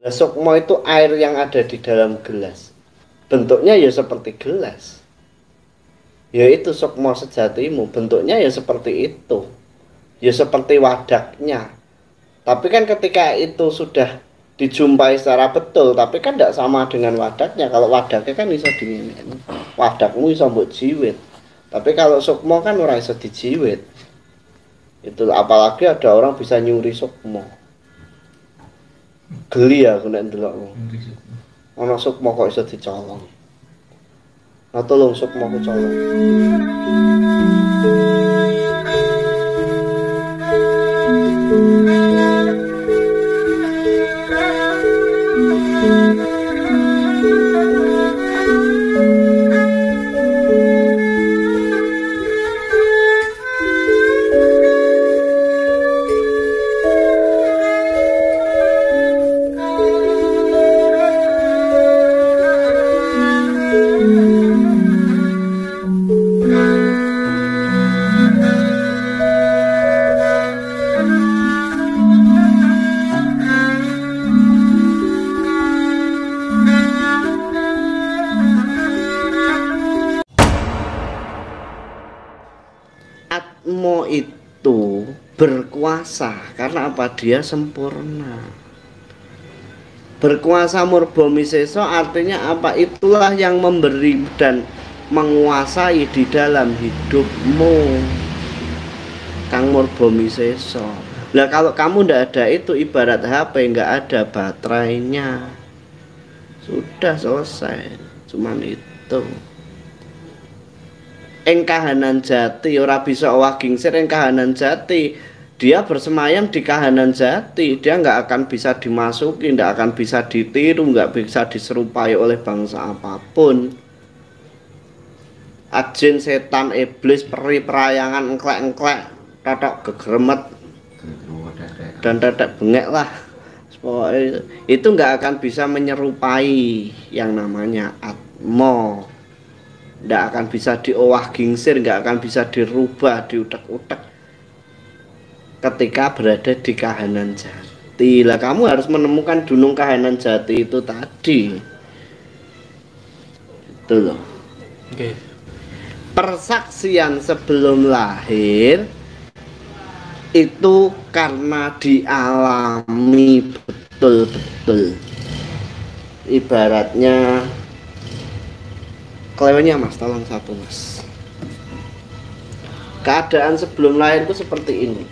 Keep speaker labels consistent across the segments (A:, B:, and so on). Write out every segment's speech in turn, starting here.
A: Nah, sukma itu air yang ada di dalam gelas. Bentuknya ya seperti gelas. Yaitu sukma sejatimu, bentuknya ya seperti itu. Ya seperti wadaknya. Tapi kan ketika itu sudah dijumpai secara betul, tapi kan tidak sama dengan wadaknya. Kalau wadaknya kan bisa dingin, wadakmu bisa mbok jiwit. Tapi kalau sukma kan ora bisa dijiwit. Itu apalagi ada orang bisa nyuri sukma. Geli aku nek ndelokmu. Ana sukma kok iso dicolong. Nah tolong sukma ku colong. Atmo itu berkuasa karena apa? Dia sempurna. Berkuasa murbomisesa artinya apa? Itulah yang memberi dan menguasai di dalam hidupmu, Kang Murbomisesa. Nah kalau kamu ndak ada itu ibarat HP nggak ada baterainya, sudah selesai. Cuman itu. Ing kahanan jati ora bisa owah gingsir ing kahanan jati. Dia bersemayam di kahanan jati, dia nggak akan bisa dimasuki, nggak akan bisa ditiru, nggak bisa diserupai oleh bangsa apapun. Ajin, setan, iblis, peri, perayangan, engklek-engklek, tatok gegremet, dan tetek bengek lah. Itu nggak akan bisa menyerupai yang namanya atmo. Nggak akan bisa diowah gingsir, nggak akan bisa dirubah, diutek-utek ketika berada di kahanan jati. Lah kamu harus menemukan dunung kahanan jati itu tadi. Itu loh.
B: Oke.
A: Persaksian sebelum lahir itu karena dialami betul-betul. Ibaratnya kelewenya mas, tolong satu mas. Keadaan sebelum lahir itu seperti ini.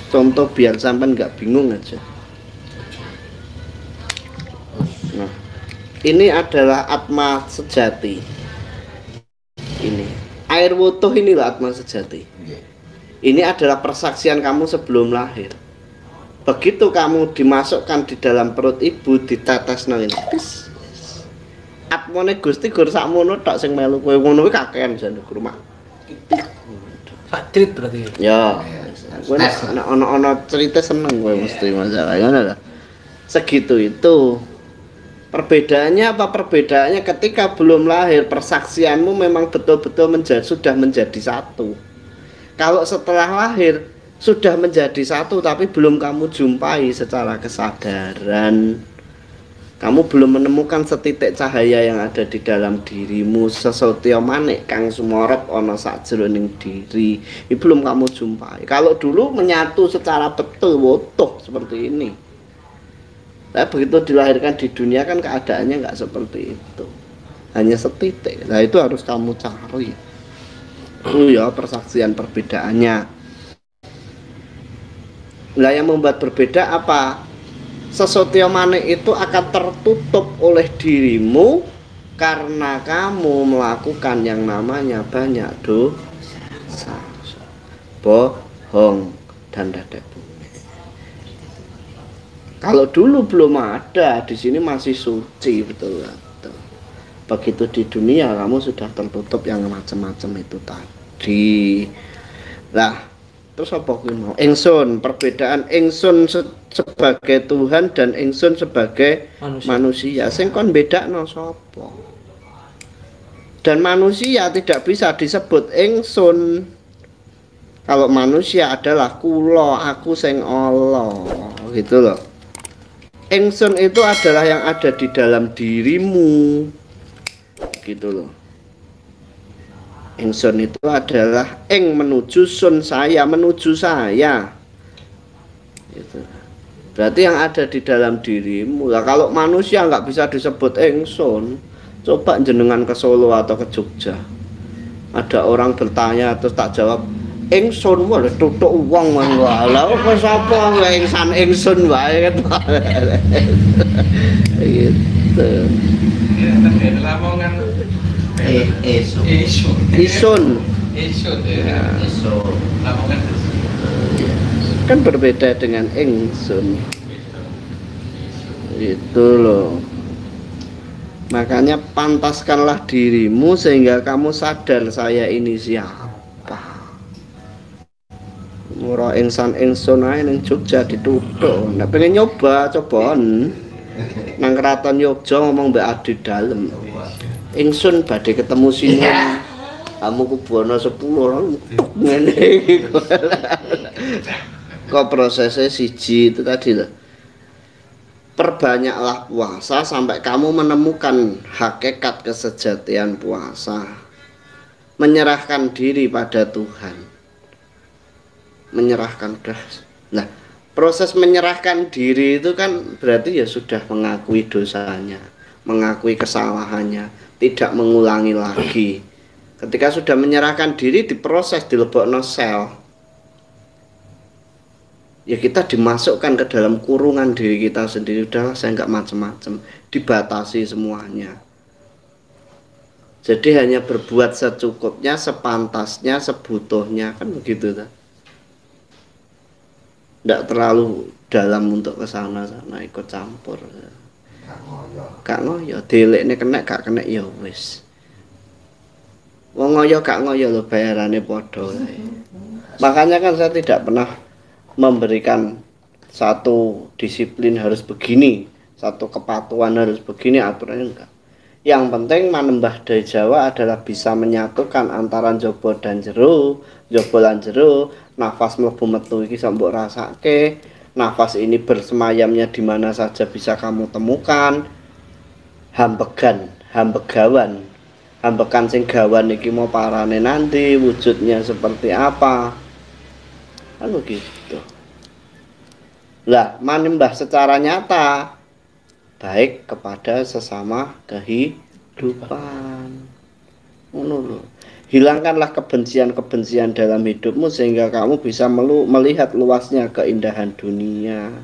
A: Contoh biar sampai nggak bingung aja. Nah, ini adalah atma sejati. Ini air wutuh inilah atma sejati. Ini adalah persaksian kamu sebelum lahir. Begitu kamu dimasukkan di dalam perut ibu, ditetes nang ini. Atmone Gusti gur sakmono tok sing melu kowe ngono kuwi kakean jane rumah.
B: Fadrit berarti.
A: Ya. Kowe nek ana cerita seneng kowe mesti masalah ngono lho. Segitu itu. Perbedaannya apa? Perbedaannya ketika belum lahir persaksianmu memang betul-betul sudah menjadi satu. Kalau setelah lahir sudah menjadi satu tapi belum kamu jumpai secara kesadaran. Kamu belum menemukan setitik cahaya yang ada di dalam dirimu, sesotya manik kang sumorot ana sajroning diri. Ini belum kamu jumpai. Kalau dulu menyatu secara betul wutuh seperti ini. Tapi begitu dilahirkan di dunia kan keadaannya nggak seperti itu. Hanya setitik. Nah itu harus kamu cari. Itu ya persaksian perbedaannya. Nah yang membuat berbeda apa? Sesotya manik itu akan tertutup oleh dirimu karena kamu melakukan yang namanya banyak dosa, bohong dan dadek. Kalau dulu belum ada, di sini masih suci betul-betul. Begitu di dunia kamu sudah tertutup yang macam-macam itu tadi. Lah, terus apa kuwi mau? Ingsun, perbedaan ingsun sebagai Tuhan dan ingsun sebagai manusia. Sing kon bedakno sapa? Dan manusia tidak bisa disebut ingsun. Kalau manusia adalah kula, aku sing Allah, gitu loh. Ingsun itu adalah yang ada di dalam dirimu. Gitu loh. Ingsun itu adalah menuju sun, saya menuju saya. Gitu. Berarti yang ada di dalam dirimu. Lah kalau manusia nggak bisa disebut ingsun, coba jenengan ke Solo atau ke Jogja. Ada orang bertanya terus tak jawab, ingsun wae tutuk wong wae. Lah kok sapa ingsan ingsun wae kan. Gitu.
B: Lamongan
A: Isun.
B: Lamongan
A: Kan berbeda dengan ingsun. Itu loh. Makanya pantaskanlah dirimu sehingga kamu sadar saya ini siapa. Murah ingsun ae ning Jogja dituthuk. Nek pengen nyoba, cobaan. Nang Keraton Yogya ngomong mbak Adi dalem. Ingsun badhe ketemu Sinuwun. Kamu kubuana 10 ngene iki. Kok prosesnya siji itu tadi loh. Perbanyaklah puasa sampai kamu menemukan hakikat kesejatian puasa. Menyerahkan diri pada Tuhan. Menyerahkan dah. Nah, proses menyerahkan diri itu kan berarti ya sudah mengakui dosanya, mengakui kesalahannya, tidak mengulangi lagi. Ketika sudah menyerahkan diri, diproses, dilebokno sel. Ya kita dimasukkan ke dalam kurungan diri kita sendiri. Udahlah saya nggak macem-macem, dibatasi semuanya. Jadi hanya berbuat secukupnya, sepantasnya, sebutuhnya, kan begitu tak? Nggak terlalu dalam untuk kesana-sana ikut campur. Gak ngoyo, delikne kena gak kena ya wis. Wong ngoyo gak ngoyo lho bayarane padha. Makanya kan saya tidak pernah memberikan satu disiplin harus begini, satu kepatuhan harus begini, aturannya enggak. Yang penting manembah dari Jawa adalah bisa menyatukan antara jobo dan jero, jobo lan jero, nafas mlebu metu iki mbok rasake, nafas ini bersemayamnya di mana saja bisa kamu temukan. Hambegawan, hambekan sing gawan iki mau parane nanti, wujudnya seperti apa. Kan begitu. Lah, manembah secara nyata baik kepada sesama kehidupan. Ngono lho. Hilangkanlah kebencian-kebencian dalam hidupmu sehingga kamu bisa melihat luasnya keindahan dunia.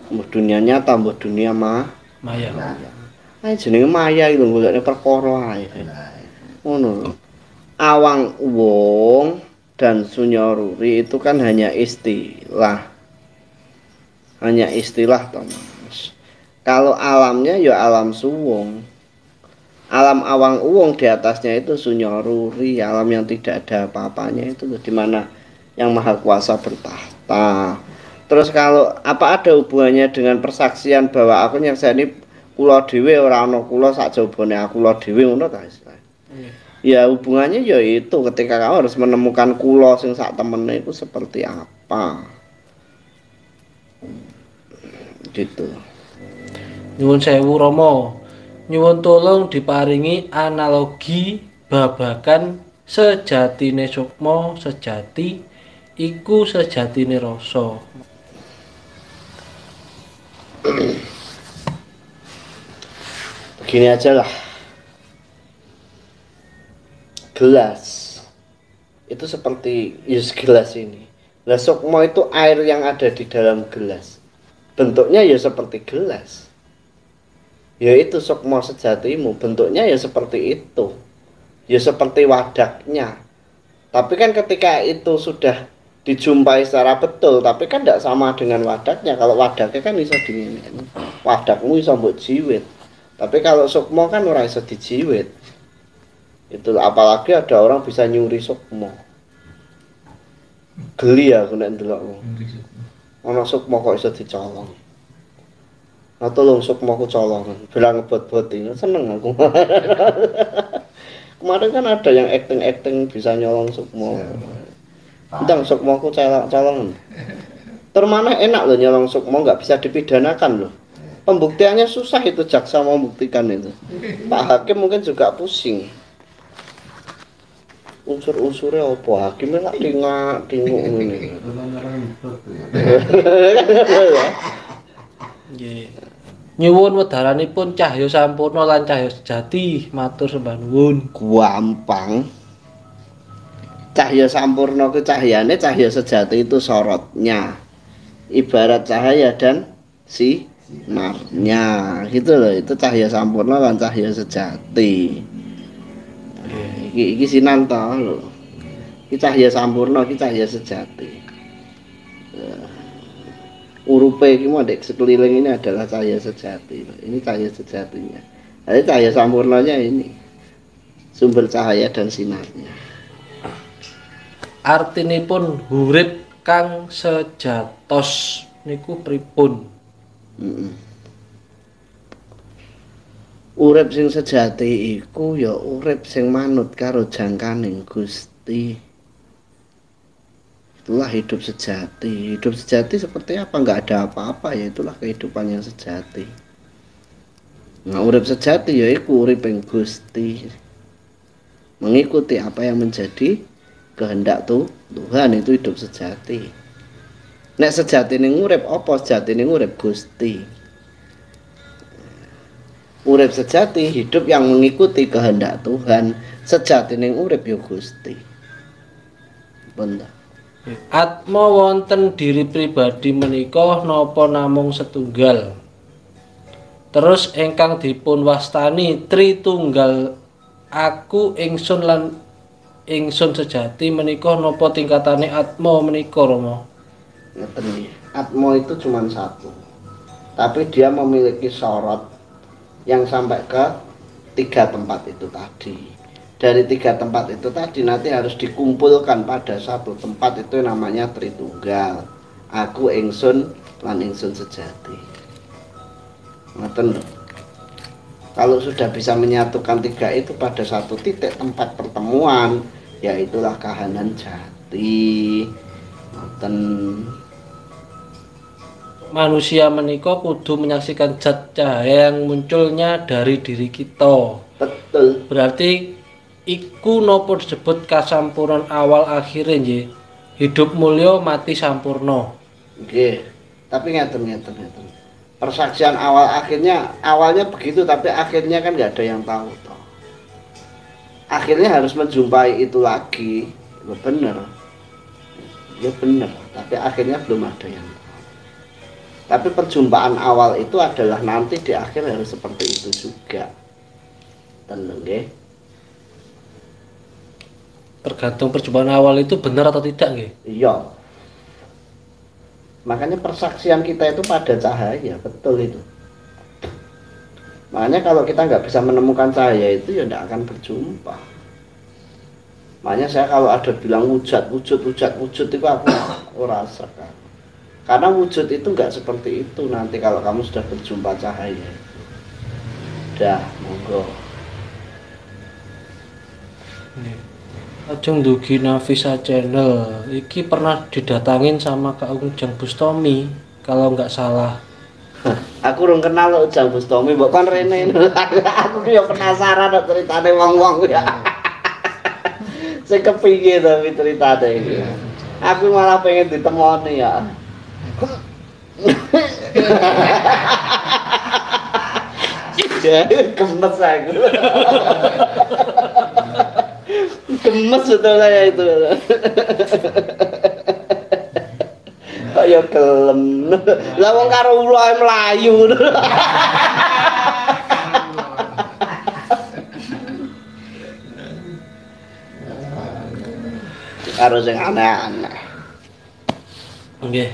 A: Mbah dunia nyata, mbah dunia maya. Ae jenenge maya iki lho golekne perkara ae. Ngono lho. Awang wong dan sunyaruri itu kan hanya istilah. Hanya istilah Thomas. Kalau alamnya ya alam suwung. Alam awang uwung di atasnya itu sunyaruri, alam yang tidak ada apa-apanya itu di mana yang Maha Kuasa bertahta. Terus kalau apa ada hubungannya dengan persaksian bahwa aku nyekseni kula dhewe ora ana kula sak jabane aku kula dhewe ngono ta istilah. Ya hubungannya ya itu ketika kamu harus menemukan kula sing sak temene itu seperti apa. Gitu.
C: Nyuwun sewu Rama. Nyuwun tolong diparingi analogi babagan sejatine sukma sejati iku sejatine rasa.
A: Begini aja lah. Gelas itu seperti gelas ini. Lah sukma itu air yang ada di dalam gelas. Bentuknya ya seperti gelas. Ya itu sukma sejatimu, bentuknya ya seperti itu. Ya seperti wadaknya. Tapi kan ketika itu sudah dijumpai secara betul, tapi kan tidak sama dengan wadaknya. Kalau wadaknya kan bisa dingin. Wadakmu bisa mbok jiwit. Tapi kalau sukma kan ora iso dijiwit. Itu apalagi ada orang bisa nyuri sukma. Geli aku nek ndelokmu. Ana sukma kok iso dicolong. Nah tolong sukmaku colongan. Bilang ngebot-boti, seneng aku. Kemarin kan ada yang acting bisa nyolong sukma. Ndang sukmaku colongan. Termana enak loh nyolong sukmo nggak bisa dipidanakan loh. Pembuktiannya susah itu jaksa mau membuktikan itu. Pak Hakim mungkin juga pusing. Unsur-unsurnya apa hakimnya lah tinggu ini.
C: Nggih. Nyuwun wedharanipun Cahya Sampurna lan Cahya Sejati, matur sembah nuwun.
A: Gampang. Cahya Sampurna ke cahyane, Cahya Sejati itu sorotnya. Ibarat cahaya dan sinarnya gitu loh, itu Cahya Sampurna dan Cahya Sejati. Iki sinan to lho. Iki Cahya Sampurna, iki Cahya Sejati. Urupe iki ndek sekeliling ini adalah Cahya Sejati. Ini Cahya Sejatinya. Jadi Cahya Sampurnanya ini sumber cahaya dan sinarnya.
C: Artinipun hurip kang sejatos niku pripun?
A: Urip sing sejati iku ya urip sing manut karo jangkaning Gusti. Itulah hidup sejati. Hidup sejati seperti apa? Enggak ada apa-apa, ya itulah kehidupan yang sejati. Nah, urip sejati ya iku urip ing Gusti. Mengikuti apa yang menjadi kehendak Tuhan, itu hidup sejati. Nek sejatine urip apa? Sejatine urip Gusti. Urip sejati hidup yang mengikuti kehendak Tuhan. Sejatine urip ya Gusti. Bener.
C: Atma wonten diri pribadi menika napa namung setunggal? Terus ingkang dipun wastani Tritunggal aku ingsun lan ingsun sejati menika napa tingkatane atma menika Rama?
A: Ngeten nggih. Atma itu cuma satu. Tapi dia memiliki sorot yang sampai ke 3 tempat itu tadi. Dari 3 tempat itu tadi nanti harus dikumpulkan pada satu tempat, itu namanya Tritunggal. Aku ingsun lan ingsun sejati. Ngoten lho. Kalau sudah bisa menyatukan 3 itu pada satu titik tempat pertemuan, ya itulah kahanan jati. Ngoten.
C: Manusia menika kudu menyaksikan zat cahaya yang munculnya dari diri kita.
A: Betul.
C: Berarti iku nopo disebut kasampurnan awal akhirnya nggih. Hidup mulya mati sampurna.
A: Nggih. Tapi ngeten. Persaksian awal akhirnya, awalnya begitu tapi akhirnya kan nggak ada yang tahu toh. Akhirnya harus menjumpai itu lagi. Ya bener. Ya bener, tapi akhirnya belum ada yang tahu. Tapi perjumpaan awal itu adalah nanti di akhir harus seperti itu juga. Tenang nggih.
C: Tergantung perjumpaan awal itu benar atau tidak nggih?
A: Iya. Makanya persaksian kita itu pada cahaya, betul itu. Makanya kalau kita nggak bisa menemukan cahaya itu ya tidak akan berjumpa. Makanya saya kalau ada bilang wujud itu aku rasa kan. Karena wujud itu nggak seperti itu nanti kalau kamu sudah berjumpa cahaya. Dah, monggo.
C: Ajeng dugi Nafisa Channel. Iki pernah didatangin sama Kak Ujang Bustomi kalau nggak salah.
A: Aku urung kenal lo Ujang Bustomi, mbok kon rene. Aku ki yo penasaran kok ceritane wong-wong ya. Sing kepiye to ceritane iki. Aku malah pengen ditemoni ya. Gemes aku. Gemes betul saya itu. Kok ya gelem. Lah wong karo ulae mlayu. Karo sing aneh-aneh.
C: Nggih.